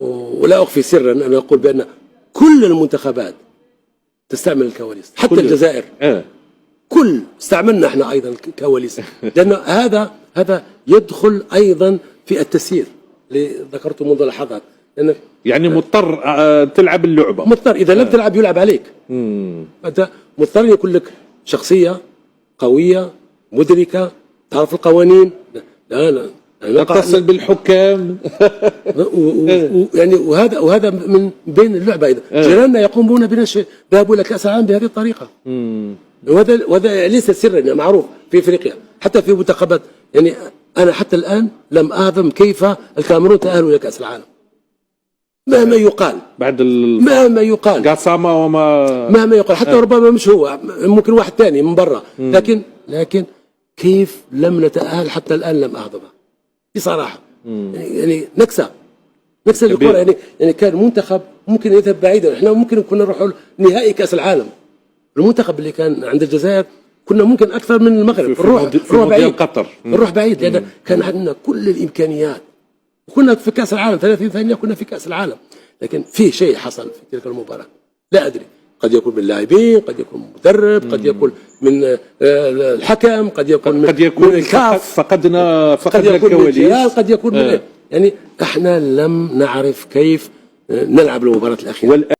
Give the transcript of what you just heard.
ولا أخفي سرا أن أقول بأن كل المنتخبات تستعمل الكواليس، حتى الجزائر. كل استعملنا احنا أيضا الكواليس، لأن هذا يدخل أيضا في التسيير اللي ذكرته منذ لحظات. يعني مضطر تلعب اللعبة، مضطر إذا لم تلعب يلعب عليك. أنت مضطر يكون لك شخصية قوية مدركة تعرف القوانين. لا تتصل بالحكام يعني وهذا من بين اللعبة. أيضا جيراننا يقومون بنشر ذهبوا إلى كأس العالم بهذه الطريقة. وهذا ليس سرا، معروف في افريقيا حتى في منتخبات. يعني انا حتى الان لم اعظم كيف الكاميرون تاهلوا الى كاس العالم مهما يقال، بعد مهما يقال قاسامة مهما يقال، حتى ربما مش هو، ممكن واحد ثاني من برا. لكن كيف لم نتاهل حتى الان لم اعظمها بصراحه. يعني نكسب الكره. يعني كان منتخب ممكن يذهب بعيدا، احنا ممكن كنا نروح نهائي كاس العالم. المنتخب اللي كان عند الجزائر كنا ممكن اكثر من المغرب، نروح بعيد قطر، نروح بعيد، لان كان عندنا كل الامكانيات. وكنا في كاس العالم 30 ثانيه، كنا في كاس العالم. لكن في شيء حصل في تلك المباراه لا ادري، قد يكون من اللاعبين، قد يكون مدرب، قد يكون من الحكم، قد يكون من الكاف، فقدنا الكواليس، قد يكون من يعني احنا لم نعرف كيف نلعب المباراه الاخيره.